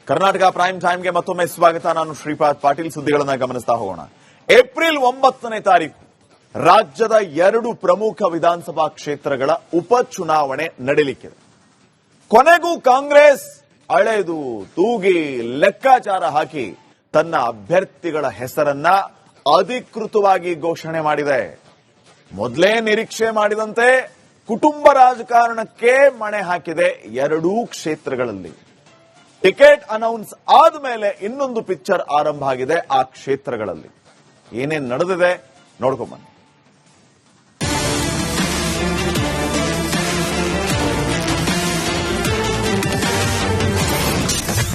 Karnataka prime ಟೈಮ್ಗೆ ಮತ್ತೊಮ್ಮೆ ಸ್ವಾಗತ. ನಾನು ಶ್ರೀಪಾದ್ ಪಾಟೀಲ್. ಸುದ್ದಿಗಳನ್ನು ಗಮನಿಸ್ತಾ ಹೋಗೋಣ. ಏಪ್ರಿಲ್ 9ನೇ ತಾರೀಕು ರಾಜ್ಯದ 2 ಪ್ರಮುಖ ವಿಧಾನಸಭಾ ಕ್ಷೇತ್ರಗಳ ಉಪಚುನಾವಣೆ ನಡೆಯಲಿಕ್ಕಿದೆ. ಕೊನೆಗೂ ಕಾಂಗ್ರೆಸ್ ಅಳೆದು ತೂಗಿ ಲೆಕ್ಕಾಚಾರ ಹಾಕಿ ತನ್ನ ಅಭ್ಯರ್ಥಿಗಳ ಹೆಸರನ್ನ ಅಧಿಕೃತವಾಗಿ ಘೋಷಣೆ ಮಾಡಿದೆ. ಮೊದಲೇ ನಿರೀಕ್ಷೆ ಮಾಡಿದಂತೆ ಕುಟುಂಬ ರಾಜಕಾರಣಕ್ಕೆ ಮಣೆ ಹಾಕಿದೆ 2 ಕ್ಷೇತ್ರಗಳಲ್ಲಿ. ಟಿಕೆಟ್ ಅನೌನ್ಸ್ ಆದ್ಮೇಲೆ ಇನ್ನೊಂದು ಪಿಕ್ಚರ್ ಆರಂಭ ಆಗಿದೆ ಆ ಕ್ಷೇತ್ರಗಳಲ್ಲಿ. ಏನೇನ್ ನಡೆದಿದೆ ನೋಡ್ಕೊಂಬನ್ನಿ.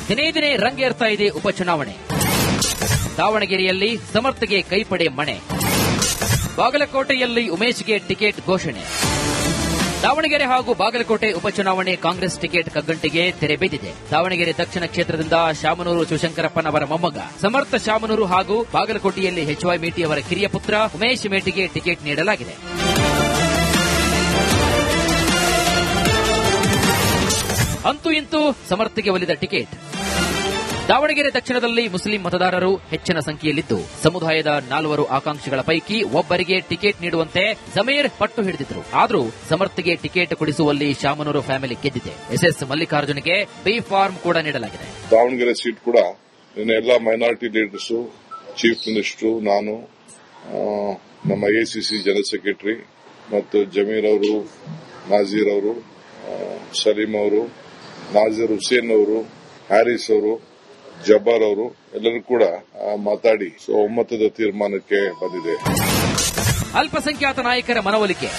ದಿನೇ ದಿನೇ ರಂಗೇರ್ತಾ ಇದೆ ಉಪಚುನಾವಣೆ. ದಾವಣಗೆರೆಯಲ್ಲಿ ಸಮರ್ಥಗೆ ಕೈಪಡೆ ಮಣೆ, ಬಾಗಲಕೋಟೆಯಲ್ಲಿ ಉಮೇಶ್ಗೆ ಟಿಕೆಟ್ ಘೋಷಣೆ. ದಾವಣಗೆರೆ ಹಾಗೂ ಬಾಗಲಕೋಟೆ ಉಪಚುನಾವಣೆ ಕಾಂಗ್ರೆಸ್ ಟಿಕೆಟ್ ಕಗ್ಗಂಟಿಗೆ ತೆರೆ ಬಿದ್ದಿದೆ. ದಾವಣಗೆರೆ ದಕ್ಷಿಣ ಕ್ಷೇತ್ರದಿಂದ ಶಾಮನೂರು ಶಿವಶಂಕರಪ್ಪನವರ ಮೊಮ್ಮಗ ಸಮರ್ಥ ಶಾಮನೂರು ಹಾಗೂ ಬಾಗಲಕೋಟೆಯಲ್ಲಿ ಎಚ್ವೈ ಮೇಟಿ ಅವರ ಕಿರಿಯ ಪುತ್ರ ಉಮೇಶ್ ಮೇಟಿಗೆ ಟಿಕೆಟ್ ನೀಡಲಾಗಿದೆ. ಅಂತೂ ಇಂತೂ ಸಮರ್ಥಗೆ ಒಲಿದ ಟಿಕೆಟ್. ದಾವಣಗೆರೆ ದಕ್ಷಿಣದಲ್ಲಿ ಮುಸ್ಲಿಂ ಮತದಾರರು ಹೆಚ್ಚಿನ ಸಂಖ್ಯೆಯಲ್ಲಿದ್ದು ಸಮುದಾಯದ 4 ಆಕಾಂಕ್ಷಿಗಳ ಪೈಕಿ ಒಬ್ಬರಿಗೆ ಟಿಕೆಟ್ ನೀಡುವಂತೆ ಜಮೀರ್ ಪಟ್ಟು ಹಿಡಿದಿದ್ರು. ಆದರೂ ಸಮರ್ಥಗೆ ಟಿಕೆಟ್ ಕೊಡಿಸುವಲ್ಲಿ ಶಾಮನೂರು ಫ್ಯಾಮಿಲಿ ಗೆದ್ದಿದೆ. ಎಸ್ಎಸ್ ಮಲ್ಲಿಕಾರ್ಜುನ್ಗೆ ಬಿ ಫಾರ್ಮ್ ಕೂಡ ನೀಡಲಾಗಿದೆ. ದಾವಣಗೆರೆ ಸೀಟ್ ಕೂಡ ಎಲ್ಲ ಮೈನಾರಿಟಿ ಲೀಡರ್ಸ್, ಚೀಫ್ ಮಿನಿಸ್ಟರ್, ನಾನು, ನಮ್ಮ ಎಸಿಸಿ ಜನರಲ್ ಸೆಕ್ರೆಟರಿ ಮತ್ತು ಜಮೀರ್ ಅವರು, ನಾಜೀರ್ ಅವರು, ಸಲೀಂ ಅವರು, ನಾಜೀರ್ ಹುಸೇನ್ ಅವರು, ಹ್ಯಾರಿಸ್ ಅವರು, ಜಬ್ಬಾರ್ ಅವರು ಎಲ್ಲರೂ ಕೂಡ ಮಾತಾಡಿ ಒಮ್ಮತದ ತೀರ್ಮಾನಕ್ಕೆ ಬಂದಿದೆ. ಅಲ್ಪಸಂಖ್ಯಾತ ನಾಯಕರ ಮನವೊಲಿಕೆ.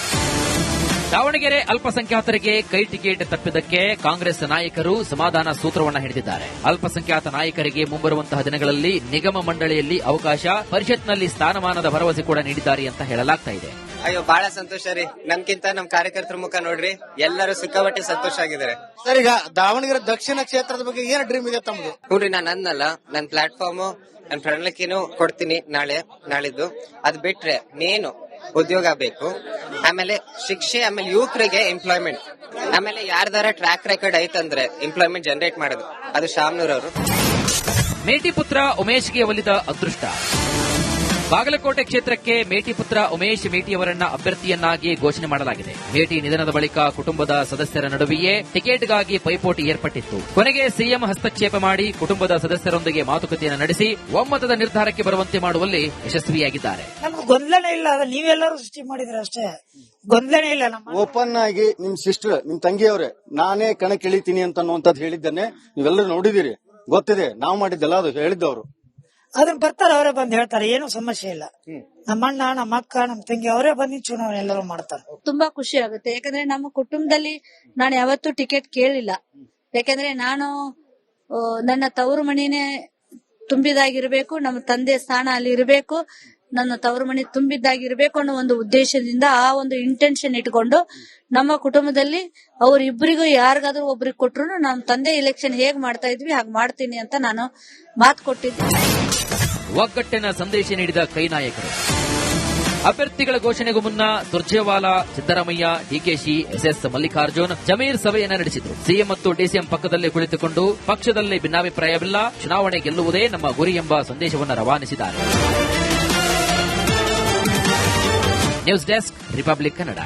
ದಾವಣಗೆರೆ ಅಲ್ಪಸಂಖ್ಯಾತರಿಗೆ ಕೈ ಟಿಕೆಟ್ ತಪ್ಪಿದ್ದಕ್ಕೆ ಕಾಂಗ್ರೆಸ್ ನಾಯಕರು ಸಮಾಧಾನ ಸೂತ್ರವನ್ನು ಹಿಡಿದಿದ್ದಾರೆ. ಅಲ್ಪಸಂಖ್ಯಾತ ನಾಯಕರಿಗೆ ಮುಂಬರುವಂತಹ ದಿನಗಳಲ್ಲಿ ನಿಗಮ ಮಂಡಳಿಯಲ್ಲಿ ಅವಕಾಶ, ಪರಿಷತ್ನಲ್ಲಿ ಸ್ಥಾನಮಾನದ ಭರವಸೆ ಕೂಡ ನೀಡಿದ್ದಾರೆ ಅಂತ ಹೇಳಲಾಗ್ತಾ ಇದೆ. ಅಯ್ಯೋ, ಬಹಳ ಸಂತೋಷ ರೀ. ನಮ್ಗಿಂತ ನಮ್ ಕಾರ್ಯಕರ್ತರ ಮುಖ ನೋಡ್ರಿ, ಎಲ್ಲರೂ ಸಿಕ್ಕಾಪಟ್ಟೆ ಸಂತೋಷ ಆಗಿದ್ದಾರೆ. ಸರ್, ಈಗ ದಾವಣಗೆರೆ ದಕ್ಷಿಣ ಕ್ಷೇತ್ರದ ಬಗ್ಗೆ ಏನ್ ಡ್ರೀಮ್ ಇದೆ ತಮ್ಮದು? ನೋಡ್ರಿ, ನಾನು ಅನ್ನಲ್ಲ, ನನ್ ಪ್ಲಾಟ್ಫಾರ್ಮ್, ನನ್ ಪ್ರಣಾಳಿಕೆನೂ ಕೊಡ್ತೀನಿ ನಾಳಿದ್ದು. ಅದ್ ಬಿಟ್ರೆ ನೀನು ಉದ್ಯೋಗ ಬೇಕು, ಆಮೇಲೆ ಶಿಕ್ಷೆ, ಆಮೇಲೆ ಯುವಕರಿಗೆ ಎಂಪ್ಲಾಯ್ಮೆಂಟ್, ಆಮೇಲೆ ಯಾರ್ದಾರ ಟ್ರ್ಯಾಕ್ ರೆಕಾರ್ಡ್ ಐತಂದ್ರೆ ಎಂಪ್ಲಾಯ್ಮೆಂಟ್ ಜನರೇಟ್ ಮಾಡೋದು, ಅದು ಶಾಮನೂರ್ ಅವರು. ಮೇಟಿ ಪುತ್ರ ಉಮೇಶ್ಗೆ ಒಲಿದ ಅದೃಷ್ಟ. ಬಾಗಲಕೋಟೆ ಕ್ಷೇತ್ರಕ್ಕೆ ಮೇಟಿ ಪುತ್ರ ಉಮೇಶ್ ಮೇಟಿಯವರನ್ನ ಅಭ್ಯರ್ಥಿಯನ್ನಾಗಿ ಘೋಷಣೆ ಮಾಡಲಾಗಿದೆ. ಮೇಟಿ ನಿಧನದ ಬಳಿಕ ಕುಟುಂಬದ ಸದಸ್ಯರ ನಡುವೆಯೇ ಟಿಕೆಟ್ಗಾಗಿ ಪೈಪೋಟಿ ಏರ್ಪಟ್ಟಿತ್ತು. ಕೊನೆಗೆ ಸಿಎಂ ಹಸ್ತಕ್ಷೇಪ ಮಾಡಿ ಕುಟುಂಬದ ಸದಸ್ಯರೊಂದಿಗೆ ಮಾತುಕತೆಯನ್ನು ನಡೆಸಿ ಒಮ್ಮತದ ನಿರ್ಧಾರಕ್ಕೆ ಬರುವಂತೆ ಮಾಡುವಲ್ಲಿ ಯಶಸ್ವಿಯಾಗಿದ್ದಾರೆ. ನಮ್ಗೆ ಗೊಂದಲನೇ ಇಲ್ಲ, ನೀವೆಲ್ಲರೂ ಸೃಷ್ಟಿ ಮಾಡಿದ್ರೆ ಅಷ್ಟೇ, ಗೊಂದಲನೇ ಇಲ್ಲ. ಓಪನ್ ಆಗಿ ನಿಮ್ ಸಿಸ್ಟರ್, ನಿಮ್ ತಂಗಿಯವರೇ, ನಾನೇ ಕಣಕ್ಕಿಳಿತೀನಿ ಅಂತ ಹೇಳಿದ್ದನ್ನೇ ನೀವೆಲ್ಲರೂ ನೋಡಿದಿರಿ, ಗೊತ್ತಿದೆ. ನಾವು ಮಾಡಿದ್ದಲ್ಲ, ಅದು ಹೇಳಿದ್ದವರು. ಅದನ್ನ ಬರ್ತಾರೆ, ಅವರೇ ಬಂದು ಹೇಳ್ತಾರೆ, ಏನು ಸಮಸ್ಯೆ ಇಲ್ಲ. ನಮ್ಮ ಅಣ್ಣ, ನಮ್ಮ ಅಕ್ಕ, ನಮ್ಮ ತಂಗಿ ಅವರೇ ಬಂದು ಚುನಾವಣೆ ಎಲ್ಲರೂ ಮಾಡ್ತಾರೆ. ತುಂಬಾ ಖುಷಿ ಆಗುತ್ತೆ. ಯಾಕಂದ್ರೆ ನಮ್ಮ ಕುಟುಂಬದಲ್ಲಿ ನಾನು ಯಾವತ್ತೂ ಟಿಕೆಟ್ ಕೇಳಿಲ್ಲ. ಯಾಕಂದ್ರೆ ನಾನು ನನ್ನ ತವರು ಮಣಿನೇ ತುಂಬಿದಾಗಿರ್ಬೇಕು, ನಮ್ಮ ತಂದೆ ಸ್ಥಾನ ಅಲ್ಲಿ ಇರಬೇಕು, ನನ್ನ ತವರು ಮಣಿ ತುಂಬಿದ್ದಾಗಿರ್ಬೇಕು ಅನ್ನೋ ಒಂದು ಉದ್ದೇಶದಿಂದ, ಆ ಒಂದು ಇಂಟೆನ್ಷನ್ ಇಟ್ಕೊಂಡು ನಮ್ಮ ಕುಟುಂಬದಲ್ಲಿ ಅವರಿಬ್ಬರಿಗೂ ಯಾರಿಗಾದ್ರೂ ಒಬ್ರಿಗೆ ಕೊಟ್ರು ನಮ್ಮ ತಂದೆ ಇಲೆಕ್ಷನ್ ಹೇಗ್ ಮಾಡ್ತಾ ಇದ್ವಿ ಹಾಗೆ ಮಾಡ್ತೀನಿ ಅಂತ ನಾನು ಮಾತು ಕೊಟ್ಟಿದ್ದೆ. ಒಗ್ಗಟ್ಟಿನ ಸಂದೇಶ ನೀಡಿದ ಕೈ ನಾಯಕರು. ಅಭ್ಯರ್ಥಿಗಳ ಘೋಷಣೆಗೂ ಮುನ್ನ ಸುರ್ಜೇವಾಲಾ, ಸಿದ್ದರಾಮಯ್ಯ, ಡಿಕೆಶಿ, ಎಸ್ಎಸ್ ಮಲ್ಲಿಕಾರ್ಜುನ್, ಜಮೀರ್ ಸಭೆಯನ್ನ ನಡೆಸಿದರು. ಸಿಎಂ ಮತ್ತು ಡಿಸಿಎಂ ಪಕ್ಕದಲ್ಲೇ ಕುಳಿತುಕೊಂಡು ಪಕ್ಷದಲ್ಲಿ ಭಿನ್ನಾಭಿಪ್ರಾಯವಿಲ್ಲ, ಚುನಾವಣೆ ಗೆಲ್ಲುವುದೇ ನಮ್ಮ ಗುರಿ ಎಂಬ ಸಂದೇಶವನ್ನು ರವಾನಿಸಿದ್ದಾರೆ. News desk, republic Kannada.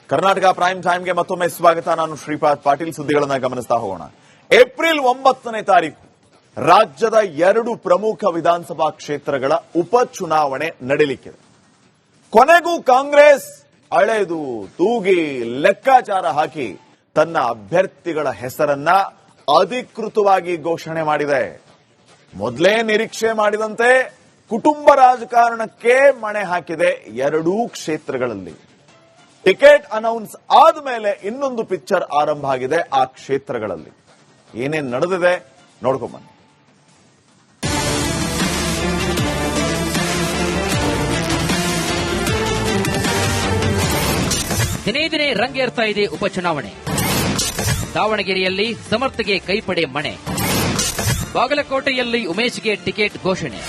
Karnataka prime ಟೈಮ್ಗೆ ಮತ್ತೊಮ್ಮೆ ಸ್ವಾಗತ. ನಾನು ಶ್ರೀಪಾದ್ ಪಾಟೀಲ್. ಸುದ್ದಿಗಳನ್ನು ಗಮನಿಸ್ತಾ ಹೋಗೋಣ. ಏಪ್ರಿಲ್ 9ನೇ ತಾರೀಕು ರಾಜ್ಯದ 2 ಪ್ರಮುಖ ವಿಧಾನಸಭಾ ಕ್ಷೇತ್ರಗಳ ಉಪಚುನಾವಣೆ ನಡೆಯಲಿಕ್ಕಿದೆ. ಕೊನೆಗೂ ಕಾಂಗ್ರೆಸ್ ಅಳೆದು ತೂಗಿ ಲೆಕ್ಕಾಚಾರ ಹಾಕಿ ತನ್ನ ಅಭ್ಯರ್ಥಿಗಳ ಹೆಸರನ್ನ ಅಧಿಕೃತವಾಗಿ ಘೋಷಣೆ ಮಾಡಿದೆ. ಮೊದಲೇ ನಿರೀಕ್ಷೆ ಮಾಡಿದಂತೆ ಕುಟುಂಬ ರಾಜಕಾರಣಕ್ಕೆ ಮಣೆ ಹಾಕಿದೆ 2 ಕ್ಷೇತ್ರಗಳಲ್ಲಿ. ಟಿಕೆಟ್ ಅನೌನ್ಸ್ ಆದ್ಮೇಲೆ ಇನ್ನೊಂದು ಪಿಕ್ಚರ್ ಆರಂಭ ಆಗಿದೆ ಆ ಕ್ಷೇತ್ರಗಳಲ್ಲಿ. ಏನೇನ್ ನಡೆದಿದೆ ನೋಡ್ಕೊಂಬನ್ನಿ. ದಿನೇ ದಿನೇ ರಂಗೇರ್ತಾ ಇದೆ ಉಪಚುನಾವಣೆ. ದಾವಣಗೆರೆಯಲ್ಲಿ ಸಮರ್ಥಗೆ ಕೈಪಡೆ ಮಣೆ, ಬಾಗಲಕೋಟೆಯಲ್ಲಿ ಉಮೇಶ್ಗೆ ಟಿಕೆಟ್ ಘೋಷಣೆ.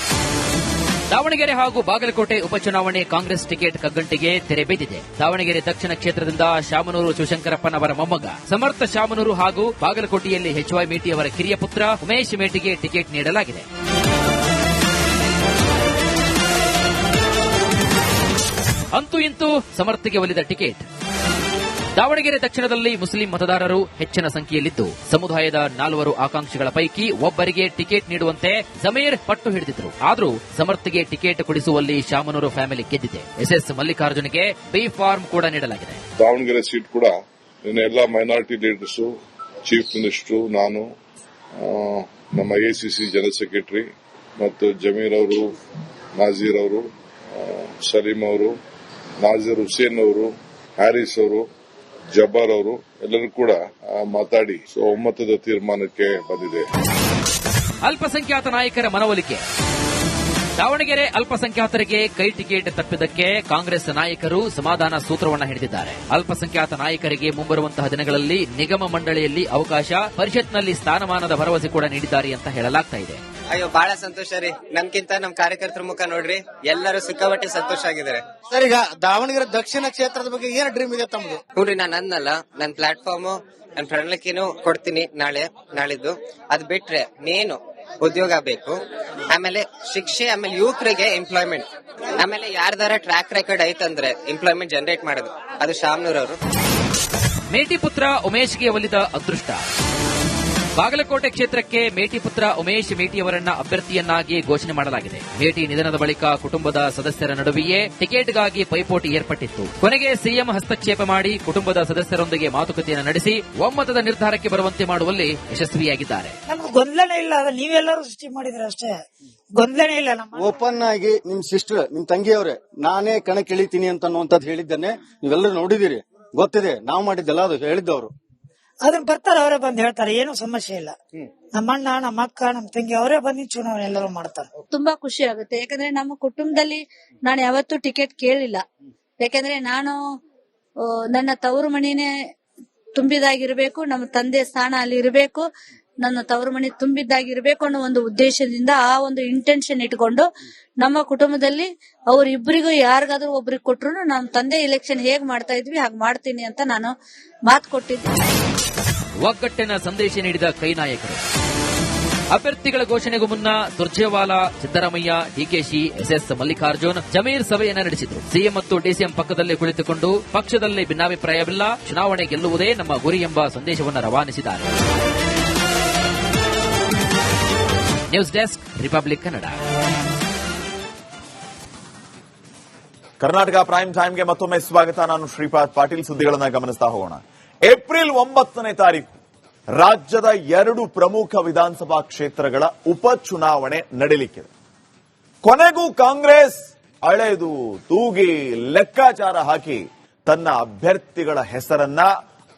ದಾವಣಗೆರೆ ಹಾಗೂ ಬಾಗಲಕೋಟೆ ಉಪಚುನಾವಣೆ ಕಾಂಗ್ರೆಸ್ ಟಿಕೆಟ್ ಕಗ್ಗಂಟಿಗೆ ತೆರೆ ಬಿದ್ದಿದೆ. ದಾವಣಗೆರೆ ದಕ್ಷಿಣ ಕ್ಷೇತ್ರದಿಂದ ಶಾಮನೂರು ಶಿವಶಂಕರಪ್ಪನವರ ಮೊಮ್ಮಗ ಸಮರ್ಥ ಶಾಮನೂರು ಹಾಗೂ ಬಾಗಲಕೋಟೆಯಲ್ಲಿ ಎಚ್ವೈ ಮೇಟಿ ಅವರ ಕಿರಿಯ ಪುತ್ರ ಉಮೇಶ್ ಮೇಟಿಗೆ ಟಿಕೆಟ್ ನೀಡಲಾಗಿದೆ. ಅಂತೂ ಇಂತೂ ಸಮರ್ಥಿಗೆ ಒಲಿದ ಟಿಕೆಟ್. ದಾವಣಗೆರೆ ದಕ್ಷಿಣದಲ್ಲಿ ಮುಸ್ಲಿಂ ಮತದಾರರು ಹೆಚ್ಚಿನ ಸಂಖ್ಯೆಯಲ್ಲಿದ್ದು ಸಮುದಾಯದ 4 ಆಕಾಂಕ್ಷಿಗಳ ಪೈಕಿ ಒಬ್ಬರಿಗೆ ಟಿಕೆಟ್ ನೀಡುವಂತೆ ಜಮೀರ್ ಪಟ್ಟು ಹಿಡಿದಿದ್ರು. ಆದರೂ ಸಮರ್ಥಿಗೆ ಟಿಕೆಟ್ ಕೊಡಿಸುವಲ್ಲಿ ಶಾಮನೂರು ಫ್ಯಾಮಿಲಿ ಗೆದ್ದಿದೆ. ಎಸ್ಎಸ್ ಮಲ್ಲಿಕಾರ್ಜುನ್ಗೆ ಬಿ ಫಾರ್ಮ್ ಕೂಡ ನೀಡಲಾಗಿದೆ. ದಾವಣಗೆರೆ ಸೀಟ್ ಕೂಡ ಎಲ್ಲ ಮೈನಾರಿಟಿ ಲೀಡರ್ಸ್, ಚೀಫ್ ಮಿನಿಸ್ಟರ್, ನಾನು, ನಮ್ಮ ಎಸಿಸಿ ಜನರಲ್ ಸೆಕ್ರೆಟರಿ ಮತ್ತು ಜಮೀರ್ ಅವರು, ನಾಜೀರ್ ಅವರು, ಸಲೀಂ ಅವರು, ನಾಜೀರ್ ಹುಸೇನ್ ಅವರು, ಹ್ಯಾರಿಸ್ ಅವರು, ಜಬ್ಬಾರ್ ಅವರು ಎಲ್ಲರೂ ಕೂಡ ಮಾತಾಡಿ ಒಮ್ಮತದ ತೀರ್ಮಾನಕ್ಕೆ ಬಂದಿದೆ. ಅಲ್ಪಸಂಖ್ಯಾತ ನಾಯಕರ ಮನವೊಲಿಕೆ. ದಾವಣಗೆರೆ ಅಲ್ಪಸಂಖ್ಯಾತರಿಗೆ ಕೈ ಟಿಕೆಟ್ ತಪ್ಪಿದ್ದಕ್ಕೆ ಕಾಂಗ್ರೆಸ್ ನಾಯಕರು ಸಮಾಧಾನ ಸೂತ್ರವನ್ನ ಹಿಡಿದಿದ್ದಾರೆ. ಅಲ್ಪಸಂಖ್ಯಾತ ನಾಯಕರಿಗೆ ಮುಂಬರುವಂತಹ ದಿನಗಳಲ್ಲಿ ನಿಗಮ ಮಂಡಳಿಯಲ್ಲಿ ಅವಕಾಶ, ಪರಿಷತ್ನಲ್ಲಿ ಸ್ಥಾನಮಾನದ ಭರವಸೆ ಕೂಡ ನೀಡಿದ್ದಾರೆ ಅಂತ ಹೇಳಲಾಗ್ತಾ ಇದೆ. ಅಯ್ಯೋ, ಬಹಳ ಸಂತೋಷ ರೀ. ನಮ್ಗಿಂತ ನಮ್ ಕಾರ್ಯಕರ್ತರ ಮುಖ ನೋಡ್ರಿ, ಎಲ್ಲರೂ ಸಿಕ್ಕಾಪಟ್ಟೆ ಸಂತೋಷ ಆಗಿದ್ದಾರೆ. ಸರ್, ಈಗ ದಾವಣಗೆರೆ ದಕ್ಷಿಣ ಕ್ಷೇತ್ರದ ಬಗ್ಗೆ ಏನ್ ಡ್ರೀಮ್ ಇದೆ ತಮ್ಮದು? ನೋಡ್ರಿ, ನಾನು ಅನ್ನಲ್ಲ, ನನ್ ಪ್ಲಾಟ್ಫಾರ್ಮ್, ನನ್ ಪ್ರಣಾಳಿಕೆನೂ ಕೊಡ್ತೀನಿ ನಾಳಿದ್ದು. ಅದ್ ಬಿಟ್ರೆ ಮೇನು ಉದ್ಯೋಗ ಬೇಕು, ಆಮೇಲೆ ಶಿಕ್ಷೆ, ಆಮೇಲೆ ಯುವಕರಿಗೆ ಎಂಪ್ಲಾಯ್ಮೆಂಟ್, ಆಮೇಲೆ ಯಾರ್ದಾರ ಟ್ರ್ಯಾಕ್ ರೆಕಾರ್ಡ್ ಐತಂದ್ರೆ ಎಂಪ್ಲಾಯ್ಮೆಂಟ್ ಜನರೇಟ್ ಮಾಡೋದು, ಅದು ಶಾಮನೂರ್ ಅವರು. ಮೇಟಿ ಪುತ್ರ ಉಮೇಶ್ಗೆ ಒಲಿದ ಅದೃಷ್ಟ. ಬಾಗಲಕೋಟೆ ಕ್ಷೇತ್ರಕ್ಕೆ ಮೇಟಿ ಪುತ್ರ ಉಮೇಶ್ ಮೇಟಿಯವರನ್ನ ಅಭ್ಯರ್ಥಿಯನ್ನಾಗಿ ಘೋಷಣೆ ಮಾಡಲಾಗಿದೆ. ಮೇಟಿ ನಿಧನದ ಬಳಿಕ ಕುಟುಂಬದ ಸದಸ್ಯರ ನಡುವೆಯೇ ಟಿಕೆಟ್ಗಾಗಿ ಪೈಪೋಟಿ ಏರ್ಪಟ್ಟಿತ್ತು. ಕೊನೆಗೆ ಸಿಎಂ ಹಸ್ತಕ್ಷೇಪ ಮಾಡಿ ಕುಟುಂಬದ ಸದಸ್ಯರೊಂದಿಗೆ ಮಾತುಕತೆಯನ್ನು ನಡೆಸಿ ಒಮ್ಮತದ ನಿರ್ಧಾರಕ್ಕೆ ಬರುವಂತೆ ಮಾಡುವಲ್ಲಿ ಯಶಸ್ವಿಯಾಗಿದ್ದಾರೆ. ನಮ್ಗೆ ಗೊಂದಲನೇ ಇಲ್ಲ, ಅದು ನೀವೆಲ್ಲರೂ ಸೃಷ್ಟಿ ಮಾಡಿದ್ರೆ ಅಷ್ಟೇ, ಗೊಂದಲನೇ ಇಲ್ಲ. ಓಪನ್ ಆಗಿ ನಿಮ್ ಸಿಸ್ಟರ್, ನಿಮ್ ತಂಗಿಯವರೇ, ನಾನೇ ಕಣಕ್ಕಿಳಿತೀನಿ ಅಂತ ಹೇಳಿದ್ದನ್ನೇ ನೀವೆಲ್ಲರೂ ನೋಡಿದಿರಿ, ಗೊತ್ತಿದೆ. ನಾವು ಮಾಡಿದ್ದಲ್ಲ, ಅದು ಹೇಳಿದ್ದವರು. ಅದನ್ನ ಬರ್ತಾರೆ, ಅವರೇ ಬಂದು ಹೇಳ್ತಾರೆ, ಏನು ಸಮಸ್ಯೆ ಇಲ್ಲ. ನಮ್ಮ ಅಣ್ಣ, ನಮ್ಮ ಅಕ್ಕ, ನಮ್ಮ ತಂಗಿ ಅವರೇ ಬಂದು ಚುನಾವಣೆ ಎಲ್ಲರೂ ಮಾಡ್ತಾರೆ. ತುಂಬಾ ಖುಷಿ ಆಗುತ್ತೆ. ಯಾಕಂದ್ರೆ ನಮ್ಮ ಕುಟುಂಬದಲ್ಲಿ ನಾನು ಯಾವತ್ತೂ ಟಿಕೆಟ್ ಕೇಳಿಲ್ಲ. ಯಾಕಂದ್ರೆ ನಾನು ನನ್ನ ತವರು ಮಣಿನೇ ತುಂಬಿದಾಗಿರ್ಬೇಕು, ನಮ್ಮ ತಂದೆ ಸ್ಥಾನ ಅಲ್ಲಿ ಇರಬೇಕು, ನನ್ನ ತವರು ಮಣಿ ತುಂಬಿದ್ದಾಗಿರ್ಬೇಕು ಅನ್ನೋ ಒಂದು ಉದ್ದೇಶದಿಂದ, ಆ ಒಂದು ಇಂಟೆನ್ಷನ್ ಇಟ್ಕೊಂಡು ನಮ್ಮ ಕುಟುಂಬದಲ್ಲಿ ಅವರಿಬ್ಬರಿಗೂ ಯಾರಿಗಾದ್ರೂ ಒಬ್ರಿಗೆ ಕೊಟ್ರು ನಮ್ಮ ತಂದೆ ಎಲೆಕ್ಷನ್ ಹೇಗ್ ಮಾಡ್ತಾ ಇದ್ವಿ ಹಾಗೆ ಮಾಡ್ತೀನಿ ಅಂತ ನಾನು ಮಾತು ಕೊಟ್ಟಿದ್ದೆ. ಒಗ್ಗಟ್ಟಿನ ಸಂದೇಶ ನೀಡಿದ ಕೈ ನಾಯಕರು. ಅಭ್ಯರ್ಥಿಗಳ ಘೋಷಣೆಗೂ ಮುನ್ನ ಸುರ್ಜೇವಾಲಾ, ಸಿದ್ದರಾಮಯ್ಯ, ಡಿಕೆಶಿ, ಎಸ್ಎಸ್ ಮಲ್ಲಿಕಾರ್ಜುನ್, ಜಮೀರ್ ಸಭೆಯನ್ನ ನಡೆಸಿದರು. ಸಿಎಂ ಮತ್ತು ಡಿಸಿಎಂ ಪಕ್ಕದಲ್ಲೇ ಕುಳಿತುಕೊಂಡು ಪಕ್ಷದಲ್ಲಿ ಭಿನ್ನಾಭಿಪ್ರಾಯವಿಲ್ಲ, ಚುನಾವಣೆ ಗೆಲ್ಲುವುದೇ ನಮ್ಮ ಗುರಿ ಎಂಬ ಸಂದೇಶವನ್ನು ರವಾನಿಸಿದ್ದಾರೆ. News desk, republic Kannada. Karnataka prime ಟೈಮ್ಗೆ ಮತ್ತೊಮ್ಮೆ ಸ್ವಾಗತ. ನಾನು ಶ್ರೀಪಾದ್ ಪಾಟೀಲ್. ಸುದ್ದಿಗಳನ್ನ ಗಮನಿಸ್ತಾ ಹೋಗೋಣ. ಏಪ್ರಿಲ್ 9ನೇ ತಾರೀಕು ರಾಜ್ಯದ 2 ಪ್ರಮುಖ ವಿಧಾನಸಭಾ ಕ್ಷೇತ್ರಗಳ ಉಪಚುನಾವಣೆ ನಡೆಯಲಿಕ್ಕಿದೆ. ಕೊನೆಗೂ ಕಾಂಗ್ರೆಸ್ ಅಳೆದು ತೂಗಿ ಲೆಕ್ಕಾಚಾರ ಹಾಕಿ ತನ್ನ ಅಭ್ಯರ್ಥಿಗಳ ಹೆಸರನ್ನ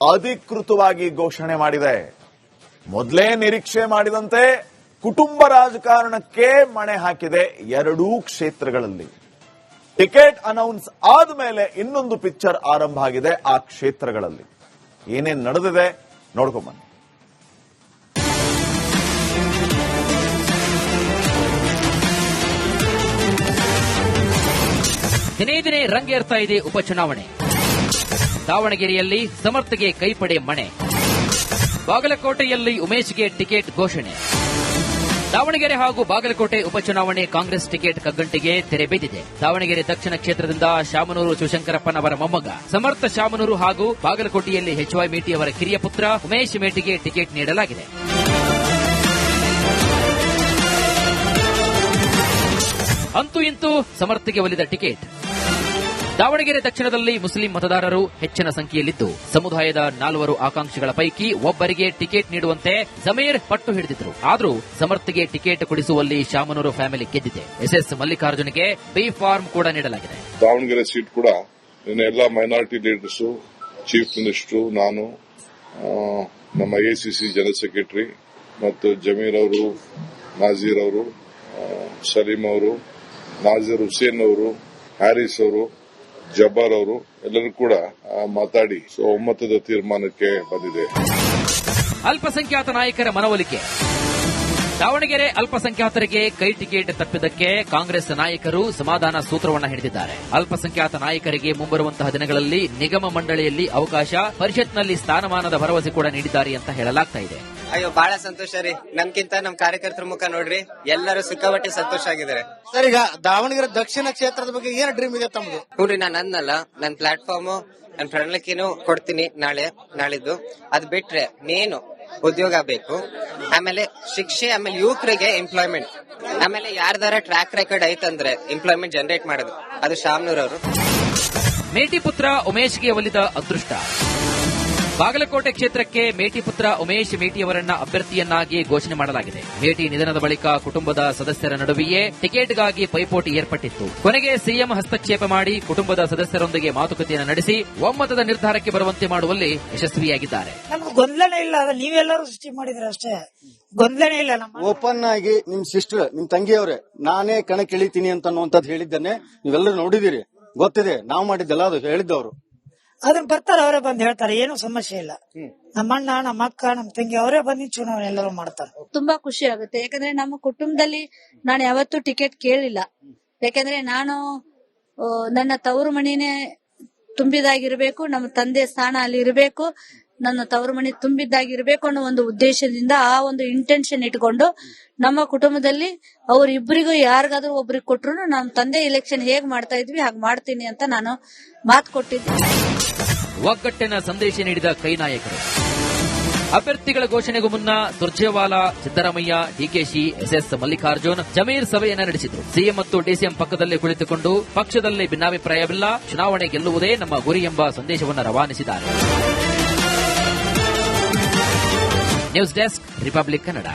ಅಧಿಕೃತವಾಗಿ ಘೋಷಣೆ ಮಾಡಿದೆ. ಮೊದಲೇ ನಿರೀಕ್ಷೆ ಮಾಡಿದಂತೆ ಕುಟುಂಬ ರಾಜಕಾರಣಕ್ಕೆ ಮಣೆ ಹಾಕಿದೆ 2 ಕ್ಷೇತ್ರಗಳಲ್ಲಿ. ಟಿಕೆಟ್ ಅನೌನ್ಸ್ ಆದ್ಮೇಲೆ ಇನ್ನೊಂದು ಪಿಕ್ಚರ್ ಆರಂಭ ಆಗಿದೆ ಆ ಕ್ಷೇತ್ರಗಳಲ್ಲಿ. ಏನೇನ್ ನಡೆದಿದೆ ನೋಡ್ಕೊಂಬನ್ನಿ. ದಿನೇ ದಿನೇ ರಂಗೇರ್ತಾ ಇದೆ ಉಪಚುನಾವಣೆ. ದಾವಣಗೆರೆಯಲ್ಲಿ ಸಮರ್ಥಿಗೆ ಕೈಪಡೆ ಮಣೆ, ಬಾಗಲಕೋಟೆಯಲ್ಲಿ ಉಮೇಶ್ಗೆ ಟಿಕೆಟ್ ಘೋಷಣೆ. ದಾವಣಗೆರೆ ಹಾಗೂ ಬಾಗಲಕೋಟೆ ಉಪಚುನಾವಣೆ ಕಾಂಗ್ರೆಸ್ ಟಿಕೆಟ್ ಕಗ್ಗಂಟಿಗೆ ತೆರೆ ಬಿದ್ದಿದೆ. ದಾವಣಗೆರೆ ದಕ್ಷಿಣ ಕ್ಷೇತ್ರದಿಂದ ಶಾಮನೂರು ಶಿವಶಂಕರಪ್ಪನವರ ಮೊಮ್ಮಗ ಸಮರ್ಥ ಶಾಮನೂರು ಹಾಗೂ ಬಾಗಲಕೋಟೆಯಲ್ಲಿ ಎಚ್ವೈ ಮೇಟಿ ಅವರ ಕಿರಿಯ ಪುತ್ರ ಉಮೇಶ್ ಮೇಟಿಗೆ ಟಿಕೆಟ್ ನೀಡಲಾಗಿದೆ. ಅಂತೂ ಇಂತೂ ಸಮರ್ಥಿಗೆ ಒಲಿದ ಟಿಕೆಟ್. ದಾವಣಗೆರೆ ದಕ್ಷಿಣದಲ್ಲಿ ಮುಸ್ಲಿಂ ಮತದಾರರು ಹೆಚ್ಚಿನ ಸಂಖ್ಯೆಯಲ್ಲಿದ್ದು ಸಮುದಾಯದ 4 ಆಕಾಂಕ್ಷಿಗಳ ಪೈಕಿ ಒಬ್ಬರಿಗೆ ಟಿಕೆಟ್ ನೀಡುವಂತೆ ಜಮೀರ್ ಪಟ್ಟು ಹಿಡಿದಿದ್ರು. ಆದರೂ ಸಮರ್ಥಿಗೆ ಟಿಕೆಟ್ ಕೊಡಿಸುವಲ್ಲಿ ಶಾಮನೂರು ಫ್ಯಾಮಿಲಿ ಗೆದ್ದಿದೆ. ಎಸ್ಎಸ್ ಮಲ್ಲಿಕಾರ್ಜುನ್ಗೆ ಬಿ ಫಾರ್ಮ್ ಕೂಡ ನೀಡಲಾಗಿದೆ. ದಾವಣಗೆರೆ ಸೀಟ್ ಕೂಡ ಎಲ್ಲ ಮೈನಾರಿಟಿ ಲೀಡರ್ಸ್, ಚೀಫ್ ಮಿನಿಸ್ಟರ್, ನಾನು, ನಮ್ಮ ಎಸಿಸಿ ಜನರಲ್ ಸೆಕ್ರೆಟರಿ ಮತ್ತು ಜಮೀರ್ ಅವರು, ನಾಜೀರ್ ಅವರು, ಸಲೀಂ ಅವರು, ನಾಜೀರ್ ಹುಸೇನ್ ಅವರು, ಹ್ಯಾರಿಸ್ ಅವರು, ಜಬ್ಬಾರ್ ಅವರು ಎಲ್ಲರೂ ಕೂಡ ಮಾತಾಡಿ ಒಮ್ಮತದ ತೀರ್ಮಾನಕ್ಕೆ ಬಂದಿದೆ. ಅಲ್ಪಸಂಖ್ಯಾತ ನಾಯಕರ ಮನವೊಲಿಕೆ. ದಾವಣಗೆರೆ ಅಲ್ಪಸಂಖ್ಯಾತರಿಗೆ ಕೈ ಟಿಕೆಟ್ ತಪ್ಪಿದ್ದಕ್ಕೆ ಕಾಂಗ್ರೆಸ್ ನಾಯಕರು ಸಮಾಧಾನ ಸೂತ್ರವನ್ನ ಹಿಡಿದಿದ್ದಾರೆ. ಅಲ್ಪಸಂಖ್ಯಾತ ನಾಯಕರಿಗೆ ಮುಂಬರುವಂತಹ ದಿನಗಳಲ್ಲಿ ನಿಗಮ ಮಂಡಳಿಯಲ್ಲಿ ಅವಕಾಶ, ಪರಿಷತ್ನಲ್ಲಿ ಸ್ಥಾನಮಾನದ ಭರವಸೆ ಕೂಡ ನೀಡಿದ್ದಾರೆ ಅಂತ ಹೇಳಲಾಗ್ತಾ ಇದೆ. ಅಯ್ಯೋ ಬಹಳ ಸಂತೋಷ ರೀ. ನಮ್ಗಿಂತ ನಮ್ ಕಾರ್ಯಕರ್ತರ ಮುಖ ನೋಡ್ರಿ, ಎಲ್ಲರೂ ಸಿಕ್ಕಾಪಟ್ಟೆ ಸಂತೋಷ ಆಗಿದ್ದಾರೆ. ಸರ್, ಈಗ ದಾವಣಗೆರೆ ದಕ್ಷಿಣ ಕ್ಷೇತ್ರದ ಬಗ್ಗೆ ಏನ್ ಡ್ರೀಮ್ ಇದೆ ತಮ್ಮದು? ನೋಡ್ರಿ, ನಾನು ಅನ್ನಲ್ಲ, ನನ್ ಪ್ಲಾಟ್ಫಾರ್ಮ್ ನನ್ ಪ್ರಣಲಿಕೆನೂ ಕೊಡ್ತೀನಿ ನಾಳಿದ್ದು. ಅದ್ ಬಿಟ್ರೆ ಮೇನು ಉದ್ಯೋಗ ಬೇಕು, ಆಮೇಲೆ ಶಿಕ್ಷೆ, ಆಮೇಲೆ ಯುವಕರಿಗೆ ಎಂಪ್ಲಾಯ್ಮೆಂಟ್, ಆಮೇಲೆ ಯಾರ್ದಾರ ಟ್ರ್ಯಾಕ್ ರೆಕಾರ್ಡ್ ಐತಂದ್ರೆ ಎಂಪ್ಲಾಯ್ಮೆಂಟ್ ಜನರೇಟ್ ಮಾಡೋದು, ಅದು ಶಾಮ್ನೂರ್ ಅವರು. ಮೇಟಿ ಪುತ್ರ ಉಮೇಶ್ಗೆ ಒಲಿದ ಅದೃಷ್ಟ. ಬಾಗಲಕೋಟೆ ಕ್ಷೇತ್ರಕ್ಕೆ ಮೇಟಿ ಪುತ್ರ ಉಮೇಶ್ ಮೇಟಿಯವರನ್ನ ಅಭ್ಯರ್ಥಿಯನ್ನಾಗಿ ಘೋಷಣೆ ಮಾಡಲಾಗಿದೆ. ಮೇಟಿ ನಿಧನದ ಬಳಿಕ ಕುಟುಂಬದ ಸದಸ್ಯರ ನಡುವೆಯೇ ಟಿಕೆಟ್ಗಾಗಿ ಪೈಪೋಟಿ ಏರ್ಪಟ್ಟಿತ್ತು. ಕೊನೆಗೆ ಸಿಎಂ ಹಸ್ತಕ್ಷೇಪ ಮಾಡಿ ಕುಟುಂಬದ ಸದಸ್ಯರೊಂದಿಗೆ ಮಾತುಕತೆಯನ್ನು ನಡೆಸಿ ಒಮ್ಮತದ ನಿರ್ಧಾರಕ್ಕೆ ಬರುವಂತೆ ಮಾಡುವಲ್ಲಿ ಯಶಸ್ವಿಯಾಗಿದ್ದಾರೆ. ನಮ್ಗೆ ಗೊಂದಲನೇ ಇಲ್ಲ, ಅದು ನೀವೆಲ್ಲರೂ ಸೃಷ್ಟಿ ಮಾಡಿದ್ರೆ ಅಷ್ಟೇ, ಗೊಂದಲನೇ ಇಲ್ಲ. ನಮ್ಮ ಓಪನ್ ಆಗಿ ನಿಮ್ ಸಿಸ್ಟರ್, ನಿಮ್ ತಂಗಿಯವ್ರೆ, ನಾನೇ ಕಣಕ್ಕಿಳಿತೀನಿ ಅಂತ ಹೇಳಿದ್ದನ್ನೇ ನೀವೆಲ್ಲರೂ ನೋಡಿದಿರಿ, ಗೊತ್ತಿದೆ. ನಾವು ಮಾಡಿದ್ದಲ್ಲ, ಅದು ಹೇಳಿದ್ದವರು. ಅದನ್ನ ಬರ್ತಾರೆ, ಅವರೇ ಬಂದು ಹೇಳ್ತಾರೆ, ಏನು ಸಮಸ್ಯೆ ಇಲ್ಲ. ನಮ್ಮ ಅಣ್ಣ, ನಮ್ಮ ಅಕ್ಕ, ನಮ್ಮ ತಂಗಿ ಅವರೇ ಬಂದು ಚುನಾವಣೆ ಎಲ್ಲರೂ ಮಾಡ್ತಾರೆ. ತುಂಬಾ ಖುಷಿ ಆಗುತ್ತೆ. ಯಾಕಂದ್ರೆ ನಮ್ಮ ಕುಟುಂಬದಲ್ಲಿ ನಾನು ಯಾವತ್ತೂ ಟಿಕೆಟ್ ಕೇಳಿಲ್ಲ. ಯಾಕಂದ್ರೆ ನಾನು ನನ್ನ ತವರು ಮಣಿನೇ ತುಂಬಿದಾಗಿರ್ಬೇಕು, ನಮ್ಮ ತಂದೆ ಸ್ಥಾನ ಅಲ್ಲಿ ಇರಬೇಕು, ನನ್ನ ತವರು ಮಣಿ ತುಂಬಿದ್ದಾಗಿರ್ಬೇಕು ಅನ್ನೋ ಒಂದು ಉದ್ದೇಶದಿಂದ, ಆ ಒಂದು ಇಂಟೆನ್ಷನ್ ಇಟ್ಕೊಂಡು ನಮ್ಮ ಕುಟುಂಬದಲ್ಲಿ ಅವರಿಬ್ಬರಿಗೂ ಯಾರಿಗಾದ್ರೂ ಒಬ್ರಿಗೆ ಕೊಟ್ರು ನಮ್ಮ ತಂದೆ ಎಲೆಕ್ಷನ್ ಹೇಗ್ ಮಾಡ್ತಾ ಇದ್ವಿ ಹಾಗೆ ಮಾಡ್ತೀನಿ ಅಂತ ನಾನು ಮಾತು ಕೊಟ್ಟಿದ್ದೆ. ಒಗ್ಗಟ್ಟಿನ ಸಂದೇಶ ನೀಡಿದ ಕೈ ನಾಯಕರು. ಅಭ್ಯರ್ಥಿಗಳ ಘೋಷಣೆಗೂ ಮುನ್ನ ಸುರ್ಜೇವಾಲಾ, ಸಿದ್ದರಾಮಯ್ಯ, ಡಿಕೆಶಿ, ಎಸ್ಎಸ್ ಮಲ್ಲಿಕಾರ್ಜುನ್, ಜಮೀರ್ ಸಭೆಯನ್ನ ನಡೆಸಿದರು. ಸಿಎಂ ಮತ್ತು ಡಿಸಿಎಂ ಪಕ್ಕದಲ್ಲೇ ಕುಳಿತುಕೊಂಡು ಪಕ್ಷದಲ್ಲಿ ಭಿನ್ನಾಭಿಪ್ರಾಯವಿಲ್ಲ, ಚುನಾವಣೆ ಗೆಲ್ಲುವುದೇ ನಮ್ಮ ಗುರಿ ಎಂಬ ಸಂದೇಶವನ್ನು ರವಾನಿಸಿದ್ದಾರೆ. News desk, republic Kannada.